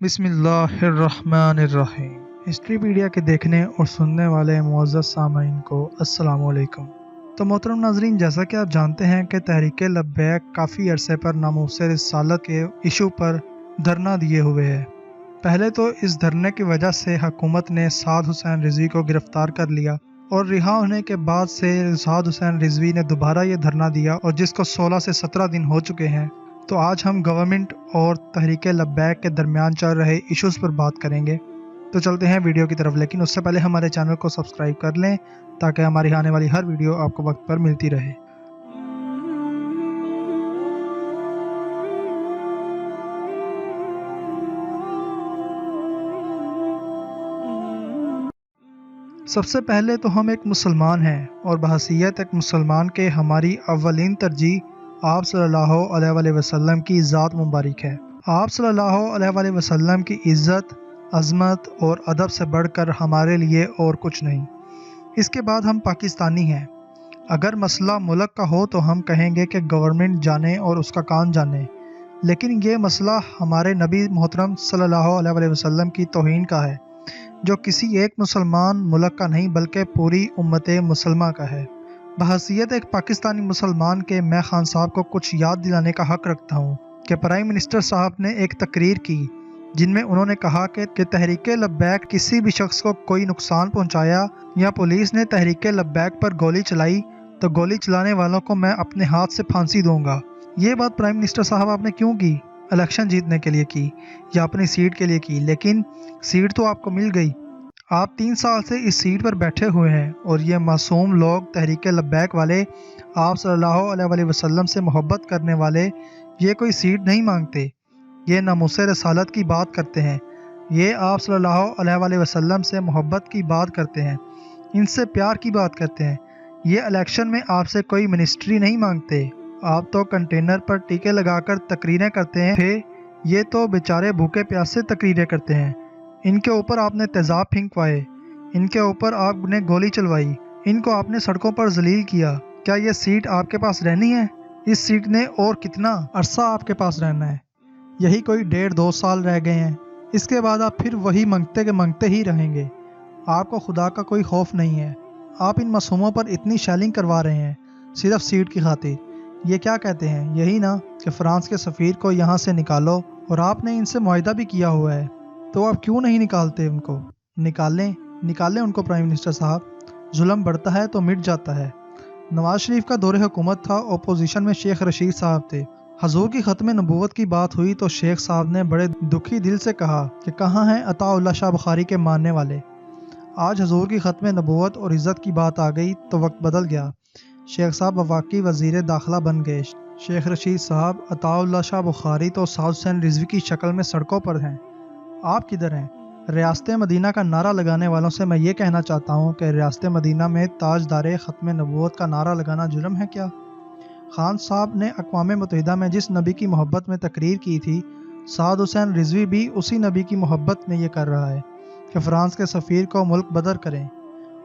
بسم اللہ الرحمن الرحیم۔ ہسٹری پیڈیا کے دیکھنے اور سننے والے معزز سامعین کو السلام علیکم۔ تو محترم ناظرین، جیسا کہ آپ جانتے ہیں کہ تحریک لبیک کافی عرصے پر ناموس رسالت کے ایشو پر دھرنا دیے ہوئے ہے۔ پہلے تو اس دھرنے کی وجہ سے حکومت نے سعد حسین رضوی کو گرفتار کر لیا، اور رہا ہونے کے بعد سے سعد حسین رضوی نے دوبارہ یہ دھرنا دیا، اور جس کو 16 سے 17 دن ہو چکے ہیں۔ تو آج ہم گورنمنٹ اور تحریک لبیک کے درمیان چل رہے ایشوز پر بات کریں گے۔ تو چلتے ہیں ویڈیو کی طرف، لیکن اس سے پہلے ہمارے چینل کو سبسکرائب کر لیں تاکہ ہماری آنے والی ہر ویڈیو آپ کو وقت پر ملتی رہے۔ سب سے پہلے تو ہم ایک مسلمان ہیں، اور بحیثیت ایک مسلمان کے ہماری اولین ترجیح آپ صلی اللہ علیہ وآلہ وسلم کی ذات مبارک ہے۔ آپ صلی اللہ علیہ وآلہ وسلم کی عزت، عظمت اور ادب سے بڑھ کر ہمارے لیے اور کچھ نہیں۔ اس کے بعد ہم پاکستانی ہیں۔ اگر مسئلہ ملک کا ہو تو ہم کہیں گے کہ گورنمنٹ جانے اور اس کا کام جانے، لیکن یہ مسئلہ ہمارے نبی محترم صلی اللہ علیہ وآلہ وسلم کی توہین کا ہے، جو کسی ایک مسلمان ملک کا نہیں بلکہ پوری امت مسلمہ کا ہے۔ بحیثیت ایک پاکستانی مسلمان کے میں خان صاحب کو کچھ یاد دلانے کا حق رکھتا ہوں کہ پرائم منسٹر صاحب نے ایک تقریر کی جن میں انہوں نے کہا کہ تحریک لبیک کسی بھی شخص کو کوئی نقصان پہنچایا یا پولیس نے تحریک لبیک پر گولی چلائی تو گولی چلانے والوں کو میں اپنے ہاتھ سے پھانسی دوں گا۔ یہ بات پرائم منسٹر صاحب آپ نے کیوں کی؟ الیکشن جیتنے کے لیے کی یا اپنی سیٹ کے لیے کی؟ لیکن سیٹ تو آپ کو مل گئی۔ آپ 3 سال سے اس سیٹ پر بیٹھے ہوئے ہیں، اور یہ معصوم لوگ تحریک لبیک والے، آپ صلی اللہ علیہ وآلہ وسلم سے محبت کرنے والے، یہ کوئی سیٹ نہیں مانگتے، یہ ناموس رسالت کی بات کرتے ہیں، یہ آپ صلی اللہ علیہ وآلہ وسلم سے محبت کی بات کرتے ہیں، ان سے پیار کی بات کرتے ہیں۔ یہ الیکشن میں آپ سے کوئی منسٹری نہیں مانگتے، آپ تو کنٹینر پر ٹیکے لگا کر تقریریں کرتے ہیں، یہ تو بیچارے بھوکے پیاسے تقریریں کرتے ہیں۔ ان کے اوپر آپ نے تیزاب پھینکوائے، ان کے اوپر آپ نے گولی چلوائی، ان کو آپ نے سڑکوں پر ذلیل کیا۔ کیا یہ سیٹ آپ کے پاس رہنی ہے؟ اس سیٹ نے اور کتنا عرصہ آپ کے پاس رہنا ہے؟ یہی کوئی 1.5-2 سال رہ گئے ہیں، اس کے بعد آپ پھر وہی منگتے کے منگتے ہی رہیں گے۔ آپ کو خدا کا کوئی خوف نہیں ہے۔ آپ ان معصوموں پر اتنی شیلنگ کروا رہے ہیں صرف سیٹ کی خاطر۔ یہ کیا کہتے ہیں؟ یہی نا کہ فرانس کے سفیر کو یہاں سے نکالو، اور آپ نے ان سے معاہدہ بھی کیا ہوا ہے، تو آپ کیوں نہیں نکالتے ان کو؟ نکالیں ان کو پرائم منسٹر صاحب۔ ظلم بڑھتا ہے تو مٹ جاتا ہے۔ نواز شریف کا دور حکومت تھا، اپوزیشن میں شیخ رشید صاحب تھے۔ حضور کی ختم نبوت کی بات ہوئی تو شیخ صاحب نے بڑے دکھی دل سے کہا کہ کہاں ہیں عطا اللہ شاہ بخاری کے ماننے والے؟ آج حضور کی ختم نبوت اور عزت کی بات آ گئی تو وقت بدل گیا۔ شیخ صاحب واقعی وزیر داخلہ بن گئے۔ شیخ رشید صاحب، عطا اللہ شاہ بخاری تو سعد حسین رضوی کی شکل میں سڑکوں پر ہیں۔ آپ کدھر ہیں؟ ریاست مدینہ کا نعرہ لگانے والوں سے میں یہ کہنا چاہتا ہوں کہ ریاست مدینہ میں تاجدار ختم نبوت کا نعرہ لگانا جرم ہے کیا؟ خان صاحب نے اقوام متحدہ میں جس نبی کی محبت میں تقریر کی تھی، سعد حسین رضوی بھی اسی نبی کی محبت میں یہ کر رہا ہے کہ فرانس کے سفیر کو ملک بدر کریں۔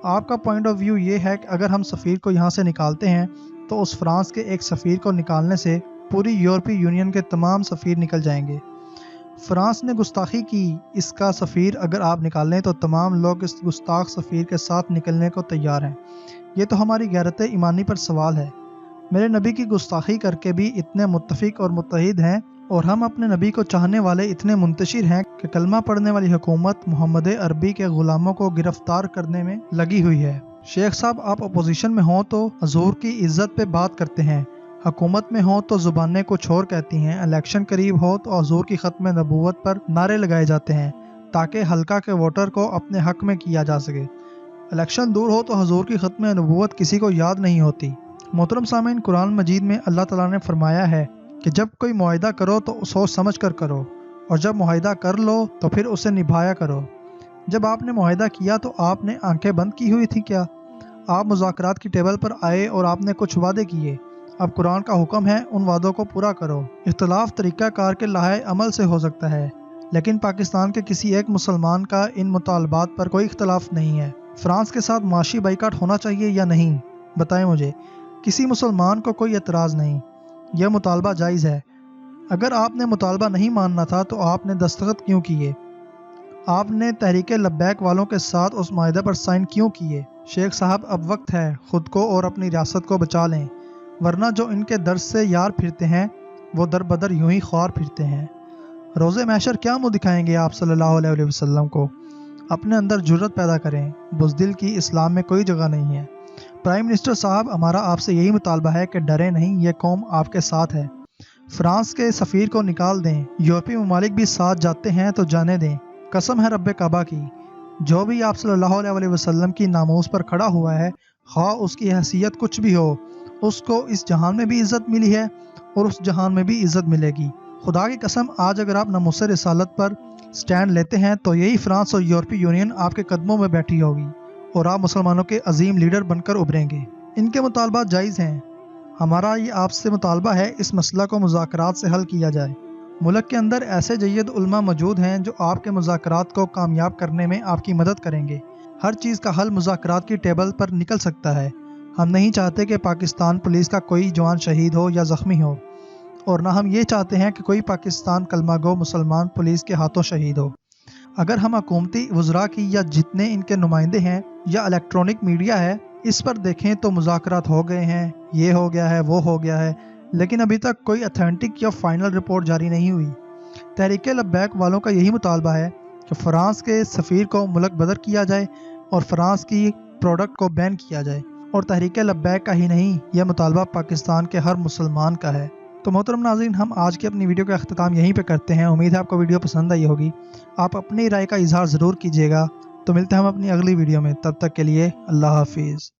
آپ کا پوائنٹ آف ویو یہ ہے کہ اگر ہم سفیر کو یہاں سے نکالتے ہیں تو اس فرانس کے ایک سفیر کو نکالنے سے پوری یورپی یونین کے تمام سفیر نکل جائیں گے۔ فرانس نے گستاخی کی، اس کا سفیر اگر آپ نکالیں تو تمام لوگ اس گستاخ سفیر کے ساتھ نکلنے کو تیار ہیں۔ یہ تو ہماری غیرت ایمانی پر سوال ہے۔ میرے نبی کی گستاخی کر کے بھی اتنے متفق اور متحد ہیں، اور ہم اپنے نبی کو چاہنے والے اتنے منتشر ہیں کہ کلمہ پڑھنے والی حکومت محمد عربی کے غلاموں کو گرفتار کرنے میں لگی ہوئی ہے۔ شیخ صاحب، آپ اپوزیشن میں ہوں تو حضور کی عزت پہ بات کرتے ہیں، حکومت میں ہوں تو زبانیں کچھ اور کہتی ہیں، الیکشن قریب ہو تو حضور کی ختم نبوت پر نعرے لگائے جاتے ہیں تاکہ حلقہ کے ووٹر کو اپنے حق میں کیا جا سکے۔ الیکشن دور ہو تو حضور کی ختم نبوت کسی کو یاد نہیں ہوتی۔ محترم سامعین، قرآن مجید میں اللہ تعالیٰ نے فرمایا ہے کہ جب کوئی معاہدہ کرو تو سوچ سمجھ کر کرو، اور جب معاہدہ کر لو تو پھر اسے نبھایا کرو۔ جب آپ نے معاہدہ کیا تو آپ نے آنکھیں بند کی ہوئی تھی کیا؟ آپ مذاکرات کی ٹیبل پر آئے اور آپ نے کچھ وعدے کیے۔ اب قرآن کا حکم ہے ان وعدوں کو پورا کرو۔ اختلاف طریقہ کار کے لائحہ عمل سے ہو سکتا ہے، لیکن پاکستان کے کسی ایک مسلمان کا ان مطالبات پر کوئی اختلاف نہیں ہے۔ فرانس کے ساتھ معاشی بائیکاٹ ہونا چاہیے یا نہیں؟ بتائیں مجھے۔ کسی مسلمان کو کوئی اعتراض نہیں، یہ مطالبہ جائز ہے۔ اگر آپ نے مطالبہ نہیں ماننا تھا تو آپ نے دستخط کیوں کیے؟ آپ نے تحریک لبیک والوں کے ساتھ اس معاہدے پر سائن کیوں کیے؟ شیخ صاحب اب وقت ہے خود کو اور اپنی ریاست کو بچا لیں، ورنہ جو ان کے درد سے یار پھرتے ہیں وہ در بدر یوں ہی خوار پھرتے ہیں۔ روز محشر کیا منہ دکھائیں گے آپ صلی اللہ علیہ وسلم کو؟ اپنے اندر جرت پیدا کریں، بزدل کی اسلام میں کوئی جگہ نہیں ہے۔ پرائم منسٹر صاحب، ہمارا آپ سے یہی مطالبہ ہے کہ ڈرے نہیں، یہ قوم آپ کے ساتھ ہے۔ فرانس کے سفیر کو نکال دیں، یورپی ممالک بھی ساتھ جاتے ہیں تو جانے دیں۔ قسم ہے رب کعبہ کی، جو بھی آپ صلی اللہ علیہ وسلم کی ناموس پر کھڑا ہوا ہے، خواہ اس کی حیثیت کچھ بھی ہو، اس کو اس جہان میں بھی عزت ملی ہے اور اس جہان میں بھی عزت ملے گی۔ خدا کی قسم، آج اگر آپ ناموس رسالت پر سٹینڈ لیتے ہیں تو یہی فرانس اور یورپی یونین آپ کے قدموں میں بیٹھی ہوگی اور آپ مسلمانوں کے عظیم لیڈر بن کر ابھریں گے۔ ان کے مطالبات جائز ہیں، ہمارا یہ آپ سے مطالبہ ہے اس مسئلہ کو مذاکرات سے حل کیا جائے۔ ملک کے اندر ایسے جید علماء موجود ہیں جو آپ کے مذاکرات کو کامیاب کرنے میں آپ کی مدد کریں گے۔ ہر چیز کا حل مذاکرات کی ٹیبل پر نکل سکتا ہے۔ ہم نہیں چاہتے کہ پاکستان پولیس کا کوئی جوان شہید ہو یا زخمی ہو، اور نہ ہم یہ چاہتے ہیں کہ کوئی پاکستان کلمہ گو مسلمان پولیس کے ہاتھوں شہید ہو۔ اگر ہم حکومتی وزراء کی یا جتنے ان کے نمائندے ہیں یا الیکٹرانک میڈیا ہے اس پر دیکھیں تو مذاکرات ہو گئے ہیں، یہ ہو گیا ہے، وہ ہو گیا ہے، لیکن ابھی تک کوئی اتھینٹک یا فائنل رپورٹ جاری نہیں ہوئی۔ تحریک لبیک والوں کا یہی مطالبہ ہے کہ فرانس کے سفیر کو ملک بدر کیا جائے اور فرانس کی پروڈکٹ کو بین کیا جائے، اور تحریک لبیک کا ہی نہیں، یہ مطالبہ پاکستان کے ہر مسلمان کا ہے۔ تو محترم ناظرین، ہم آج کی اپنی ویڈیو کا اختتام یہیں پہ کرتے ہیں۔ امید ہے آپ کو ویڈیو پسند آئی ہوگی، آپ اپنی رائے کا اظہار ضرور کیجیے گا۔ تو ملتے ہیں ہم اپنی اگلی ویڈیو میں، تب تک کے لیے اللہ حافظ۔